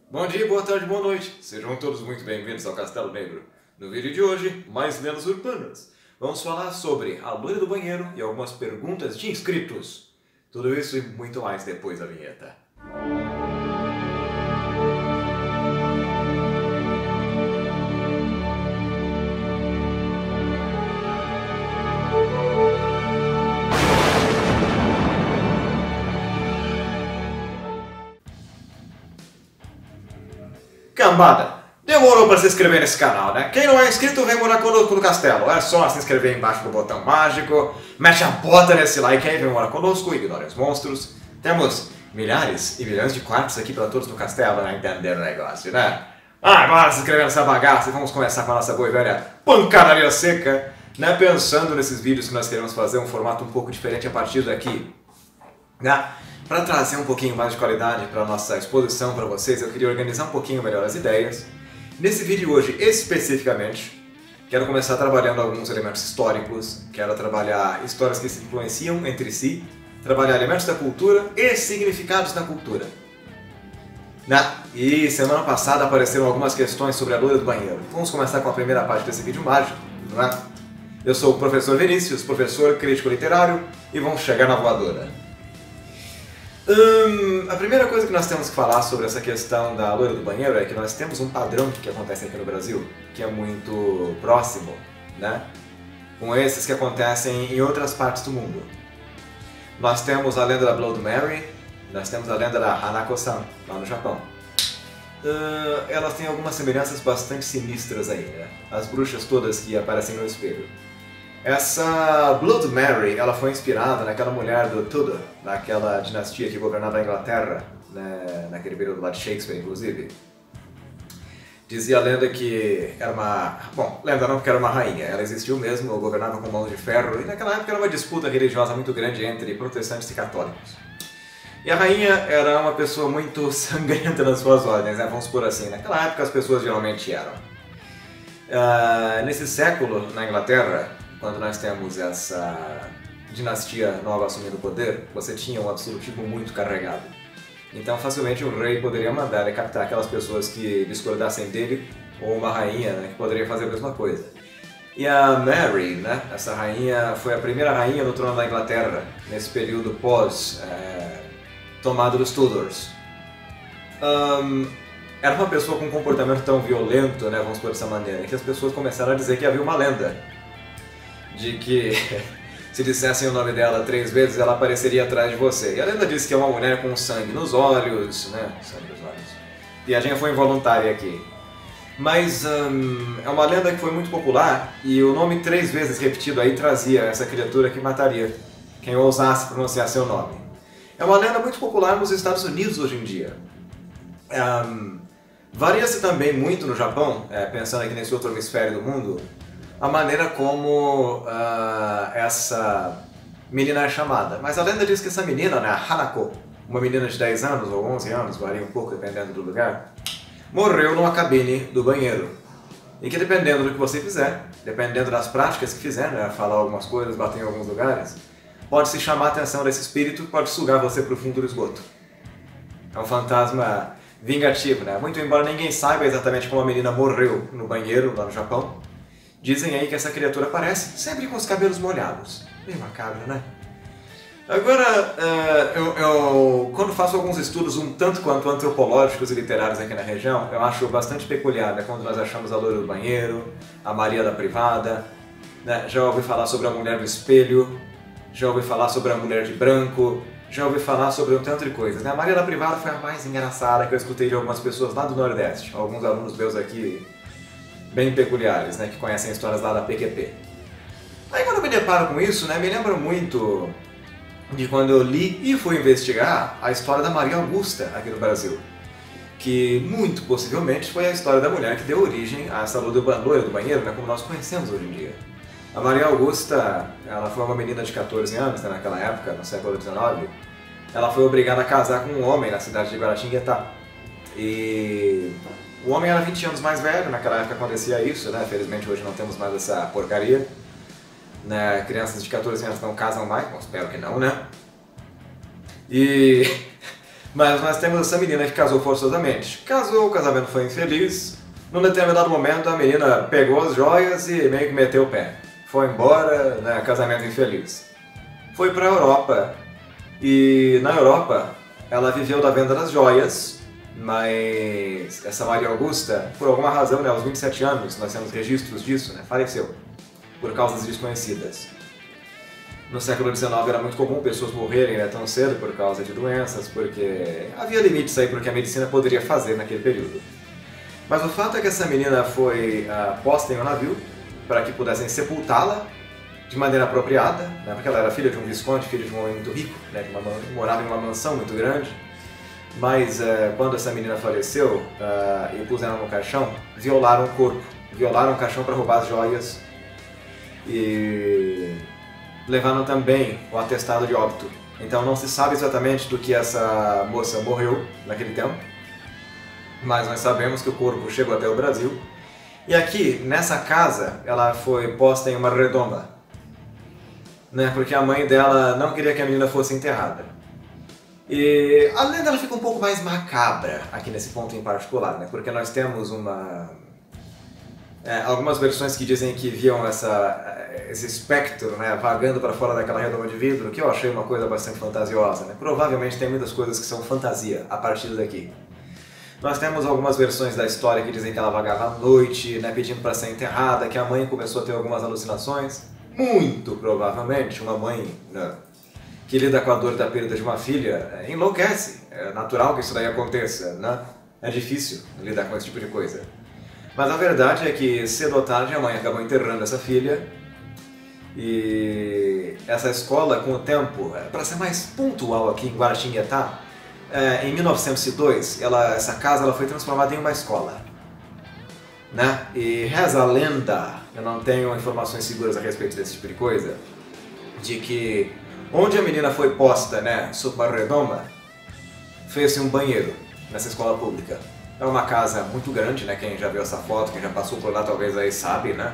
Bom dia, boa tarde, boa noite. Sejam todos muito bem-vindos ao Castelo Negro. No vídeo de hoje, mais lendas urbanas. Vamos falar sobre a loira do banheiro e algumas perguntas de inscritos. Tudo isso e muito mais depois da vinheta. Cambada, demorou para se inscrever nesse canal, né? Quem não é inscrito vem morar conosco no castelo. É só se inscrever embaixo do botão mágico, mete a bota nesse like aí, vem morar conosco, ignore os monstros. Temos milhares e milhões de quartos aqui para todos no castelo, né? Entenderam o negócio, né? Agora se inscrever nessa bagaça e vamos começar com a nossa boa e velha pancadaria seca, né? Pensando nesses vídeos que nós queremos fazer um formato um pouco diferente a partir daqui, né? Para trazer um pouquinho mais de qualidade para a nossa exposição para vocês, eu queria organizar um pouquinho melhor as ideias. Nesse vídeo hoje, especificamente, quero começar trabalhando alguns elementos históricos, quero trabalhar histórias que se influenciam entre si, trabalhar elementos da cultura e significados da cultura. E semana passada apareceram algumas questões sobre a loira do banheiro. Vamos começar com a primeira parte desse vídeo mágico, não é? Eu sou o professor Vinícius, professor crítico literário, e vamos chegar na voadora. A primeira coisa que nós temos que falar sobre essa questão da loira do banheiro é que nós temos um padrão que acontece aqui no Brasil, que é muito próximo, né, com esses que acontecem em outras partes do mundo. Nós temos a lenda da Blood Mary, nós temos a lenda da Hanako-san, lá no Japão. Elas têm algumas semelhanças bastante sinistras aí, né? As bruxas todas que aparecem no espelho. Essa Blood Mary, ela foi inspirada naquela mulher do Tudor, naquela dinastia que governava a Inglaterra, né, naquele período lá de Shakespeare, inclusive. Dizia a lenda que era uma... Bom, lenda não, porque era uma rainha. Ela existiu mesmo, governava com mãos de ferro, e naquela época era uma disputa religiosa muito grande entre protestantes e católicos. E a rainha era uma pessoa muito sangrenta nas suas ordens, né, vamos por assim. Naquela época as pessoas geralmente eram. Nesse século, na Inglaterra, quando nós temos essa dinastia nova assumindo o poder, você tinha um absolutismo muito carregado. Então facilmente o rei poderia mandar decapitar aquelas pessoas que discordassem dele, ou uma rainha, né, que poderia fazer a mesma coisa. E a Mary, né, essa rainha, foi a primeira rainha no trono da Inglaterra, nesse período pós tomada dos Tudors. Era uma pessoa com um comportamento tão violento, né, vamos por dessa maneira, que as pessoas começaram a dizer que havia uma lenda de que se dissessem o nome dela 3 vezes, ela apareceria atrás de você. E a lenda diz que é uma mulher com sangue nos olhos, né? Sangue nos olhos. Piadinha foi involuntária aqui. Mas é uma lenda que foi muito popular e o nome 3 vezes repetido aí trazia essa criatura que mataria quem ousasse pronunciar seu nome. É uma lenda muito popular nos Estados Unidos hoje em dia. Varia-se também muito no Japão, pensando aqui nesse outro hemisfério do mundo, a maneira como essa menina é chamada. Mas a lenda diz que essa menina, né, a Hanako, uma menina de 10 anos ou 11 anos, varia um pouco dependendo do lugar, morreu numa cabine do banheiro. E que dependendo do que você fizer, dependendo das práticas que fizer, né, falar algumas coisas, bater em alguns lugares, pode se chamar a atenção desse espírito e pode sugar você para o fundo do esgoto. É um fantasma vingativo, né? Muito embora ninguém saiba exatamente como a menina morreu no banheiro lá no Japão, dizem aí que essa criatura aparece sempre com os cabelos molhados. Bem macabro, né? Agora, eu quando faço alguns estudos um tanto quanto antropológicos e literários aqui na região, eu acho bastante peculiar, né, quando nós achamos a loira do banheiro, a Maria da privada, né? Já ouvi falar sobre a mulher do espelho, já ouvi falar sobre a mulher de branco, já ouvi falar sobre um tanto de coisas, né? A Maria da privada foi a mais engraçada que eu escutei de algumas pessoas lá do Nordeste, alguns alunos meus aqui bem peculiares, né, que conhecem histórias lá da PQP. Aí quando eu me deparo com isso, né, me lembra muito de quando eu li e fui investigar a história da Maria Augusta aqui no Brasil, que muito possivelmente foi a história da mulher que deu origem a essa loira do banheiro, né, como nós conhecemos hoje em dia. A Maria Augusta, ela foi uma menina de 14 anos, né, naquela época, no século XIX. Ela foi obrigada a casar com um homem na cidade de Guaratinguetá. E o homem era 20 anos mais velho, naquela época acontecia isso, né? Felizmente hoje não temos mais essa porcaria. Né? Crianças de 14 anos não casam mais, bom, espero que não, né? E Mas nós temos essa menina que casou forçosamente. Casou, o casamento foi infeliz. Num determinado momento a menina pegou as joias e meio que meteu o pé. Foi embora, né, casamento infeliz. Foi para a Europa. E na Europa ela viveu da venda das joias, mas essa Maria Augusta, por alguma razão, né, aos 27 anos, nós temos registros disso, né, faleceu, por causas desconhecidas. No século XIX era muito comum pessoas morrerem, né, tão cedo por causa de doenças, porque havia limites aí para o que a medicina poderia fazer naquele período. Mas o fato é que essa menina foi posta em um navio para que pudessem sepultá-la de maneira apropriada, né, porque ela era filha de um visconde, filha de um homem muito rico, né, que morava em uma mansão muito grande. Mas quando essa menina faleceu e puseram no caixão, violaram o corpo, violaram o caixão para roubar as joias e levaram também o atestado de óbito. Então não se sabe exatamente do que essa moça morreu naquele tempo, mas nós sabemos que o corpo chegou até o Brasil. E aqui, nessa casa, ela foi posta em uma redoma, né, porque a mãe dela não queria que a menina fosse enterrada. E a lenda ela fica um pouco mais macabra aqui nesse ponto em particular, né, porque nós temos algumas versões que dizem que viam esse espectro, né, vagando para fora daquela redoma de vidro, que eu achei uma coisa bastante fantasiosa, né. Provavelmente tem muitas coisas que são fantasia a partir daqui. Nós temos algumas versões da história que dizem que ela vagava à noite, né, pedindo para ser enterrada, que a mãe começou a ter algumas alucinações. Muito provavelmente uma mãe, né, que lida com a dor da perda de uma filha enlouquece. É natural que isso daí aconteça, né? É difícil lidar com esse tipo de coisa. Mas a verdade é que cedo ou tarde a mãe acabou enterrando essa filha e essa escola, com o tempo, para ser mais pontual aqui em Guaratinguetá, em 1902, essa casa ela foi transformada em uma escola, né? E reza a lenda, eu não tenho informações seguras a respeito desse tipo de coisa, de que onde a menina foi posta, né, sob uma redoma, fez-se um banheiro nessa escola pública. É uma casa muito grande, né? Quem já viu essa foto, quem já passou por lá talvez aí sabe, né?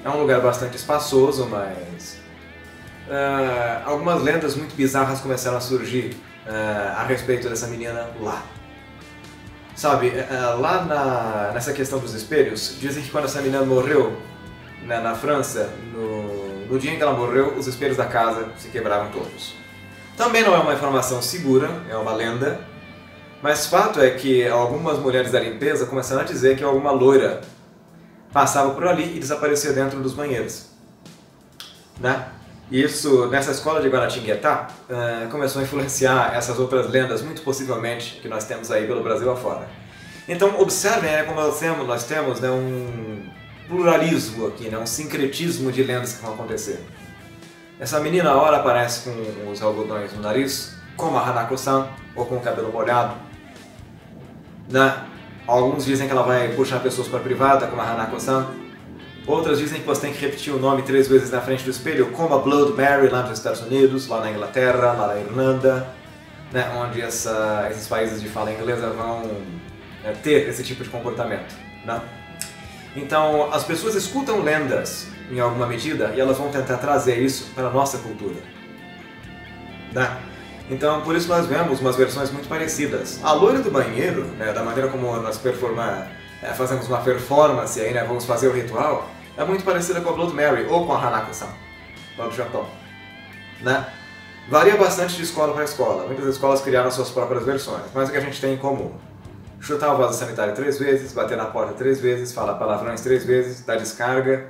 É um lugar bastante espaçoso, mas algumas lendas muito bizarras começaram a surgir a respeito dessa menina lá. Sabe, lá nessa questão dos espelhos, dizem que quando essa menina morreu, né, na França, no dia em que ela morreu, os espelhos da casa se quebraram todos. Também não é uma informação segura, é uma lenda, mas fato é que algumas mulheres da limpeza começaram a dizer que alguma loira passava por ali e desaparecia dentro dos banheiros, né? Isso, nessa escola de Guaratinguetá, começou a influenciar essas outras lendas, muito possivelmente, que nós temos aí pelo Brasil afora. Então, observem, como nós temos, né, um pluralismo aqui, né, um sincretismo de lendas que vão acontecer. Essa menina, a hora aparece com os algodões no nariz, como a Hanako-san, ou com o cabelo molhado, né? Alguns dizem que ela vai puxar pessoas para a privada, como a Hanako-san. Outras dizem que você tem que repetir o nome 3 vezes na frente do espelho, como a Blood Mary lá nos Estados Unidos, lá na Inglaterra, lá na Irlanda, né, onde esses países de fala inglesa vão ter esse tipo de comportamento, né? Então, as pessoas escutam lendas em alguma medida e elas vão tentar trazer isso para a nossa cultura, né? Então, por isso nós vemos umas versões muito parecidas. A loira do banheiro, né, da maneira como nós fazemos uma performance aí, né, vamos fazer o ritual, é muito parecida com a Blood Mary ou com a Hanako-san, lá do Japão, né? Varia bastante de escola para escola. Muitas escolas criaram suas próprias versões, mas o que a gente tem em comum: chutar o vaso sanitário 3 vezes, bater na porta 3 vezes, falar palavrões 3 vezes, dar descarga,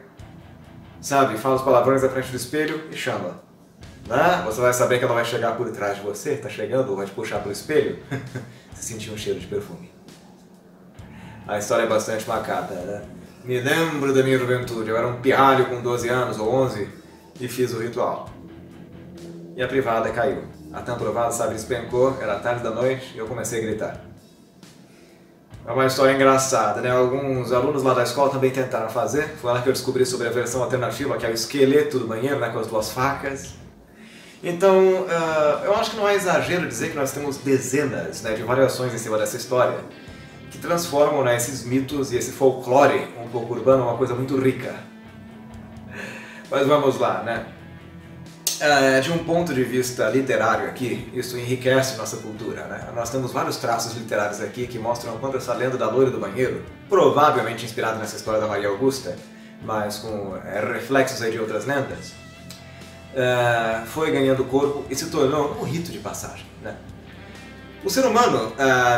sabe? Fala os palavrões na frente do espelho e chama. Né? Você vai saber que ela vai chegar por trás de você, tá chegando, ou vai te puxar pelo espelho, você sentiu um cheiro de perfume. A história é bastante macabra, né? Me lembro da minha juventude, eu era um pirralho com 12 anos ou 11 e fiz o ritual. E a privada caiu. A tampa do vaso, sabe, despencou, era tarde da noite e eu comecei a gritar. É uma história engraçada, né? Alguns alunos lá da escola também tentaram fazer. Foi lá que eu descobri sobre a versão alternativa, que é o esqueleto do banheiro, né, com as 2 facas. Então, eu acho que não é exagero dizer que nós temos dezenas, né, de variações em cima dessa história, que transformam, né, esses mitos e esse folclore um pouco urbano em uma coisa muito rica. Mas vamos lá, né? de um ponto de vista literário aqui, isso enriquece nossa cultura, né? Nós temos vários traços literários aqui que mostram o quanto essa lenda da loira do banheiro, provavelmente inspirada nessa história da Maria Augusta, mas com reflexos aí de outras lendas, foi ganhando corpo e se tornou um rito de passagem, né? O ser humano,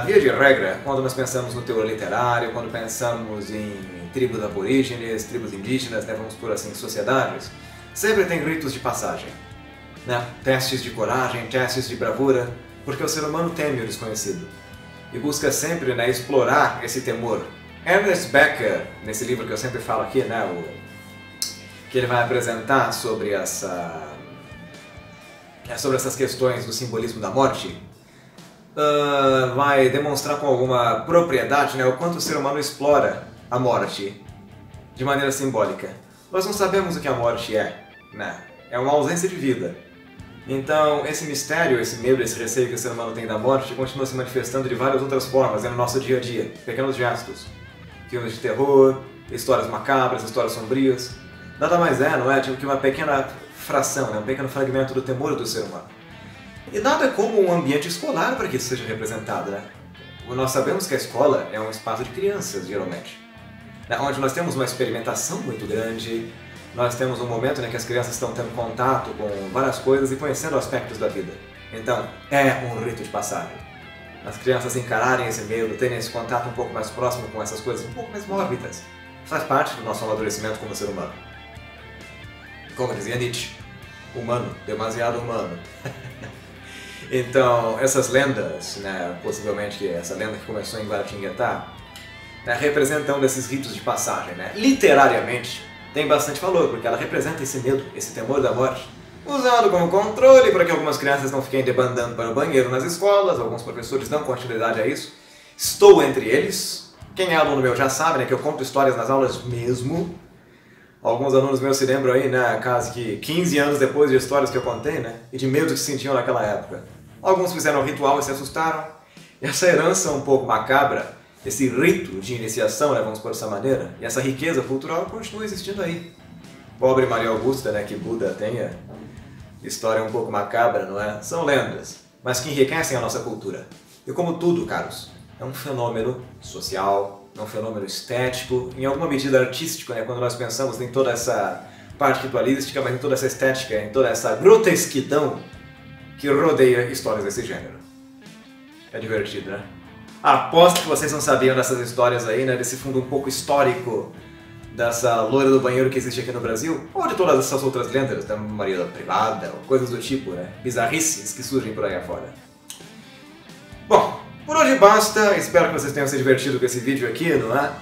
via de regra, quando nós pensamos no teor literário, quando pensamos em tribos aborígenes, tribos indígenas, né, vamos por assim, sociedades, sempre tem ritos de passagem, né? Testes de coragem, testes de bravura, porque o ser humano teme o desconhecido e busca sempre, né, explorar esse temor. Ernest Becker, nesse livro que eu sempre falo aqui, né, que ele vai apresentar sobre essas questões do simbolismo da morte, vai demonstrar com alguma propriedade, né, o quanto o ser humano explora a morte de maneira simbólica. Nós não sabemos o que a morte é, né? É uma ausência de vida. Então, esse mistério, esse medo, esse receio que o ser humano tem da morte continua se manifestando de várias outras formas no nosso dia a dia, pequenos gestos. Filmes de terror, histórias macabras, histórias sombrias. Nada mais não é que uma pequena fração, né, um pequeno fragmento do temor do ser humano. E nada como um ambiente escolar para que isso seja representado, né? Nós sabemos que a escola é um espaço de crianças, geralmente, né, onde nós temos uma experimentação muito grande, nós temos um momento em que as crianças estão tendo contato com várias coisas e conhecendo aspectos da vida. Então, é um rito de passagem. As crianças encararem esse medo, terem esse contato um pouco mais próximo com essas coisas um pouco mais mórbidas, faz parte do nosso amadurecimento como ser humano. Como dizia Nietzsche, humano, demasiado humano. Então, essas lendas, né, possivelmente que essa lenda que começou em Guaratinguetá, né, representam desses ritos de passagem, né? Literariamente, tem bastante valor, porque ela representa esse medo, esse temor da morte, usado como controle para que algumas crianças não fiquem debandando para o banheiro nas escolas, alguns professores dão continuidade a isso. Estou entre eles. Quem é aluno meu já sabe, né, que eu conto histórias nas aulas mesmo. Alguns alunos meus se lembram aí, né, quase que 15 anos depois de histórias que eu contei, né, e de medo que se sentiam naquela época. Alguns fizeram o ritual e se assustaram. E essa herança um pouco macabra, esse rito de iniciação, né, vamos por essa maneira, e essa riqueza cultural continua existindo aí. Pobre Maria Augusta, né, que Buda tenha história um pouco macabra, não é? São lendas, mas que enriquecem a nossa cultura. E como tudo, caros, é um fenômeno social, é um fenômeno estético, em alguma medida artístico, né, quando nós pensamos em toda essa parte ritualística, mas em toda essa estética, em toda essa grotesquidão que rodeia histórias desse gênero. É divertido, né? Aposto que vocês não sabiam dessas histórias aí, né, desse fundo um pouco histórico dessa loira do banheiro que existe aqui no Brasil, ou de todas essas outras lendas, da Maria Privada, ou coisas do tipo, né, bizarrices que surgem por aí afora. Bom, por hoje basta, espero que vocês tenham se divertido com esse vídeo aqui, não é?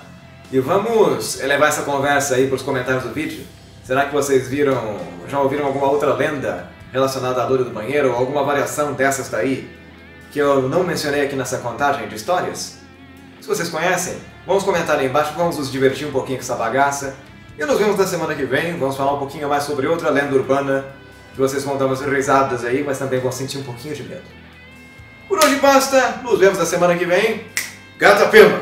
E vamos elevar essa conversa aí para os comentários do vídeo. Será que vocês já ouviram alguma outra lenda relacionada à loira do banheiro, ou alguma variação dessas daí, que eu não mencionei aqui nessa contagem de histórias? Se vocês conhecem, vamos comentar aí embaixo, vamos nos divertir um pouquinho com essa bagaça. E nos vemos na semana que vem, vamos falar um pouquinho mais sobre outra lenda urbana, que vocês vão dar umas risadas aí, mas também vão sentir um pouquinho de medo. Por hoje basta, nos vemos na semana que vem. Gata pema!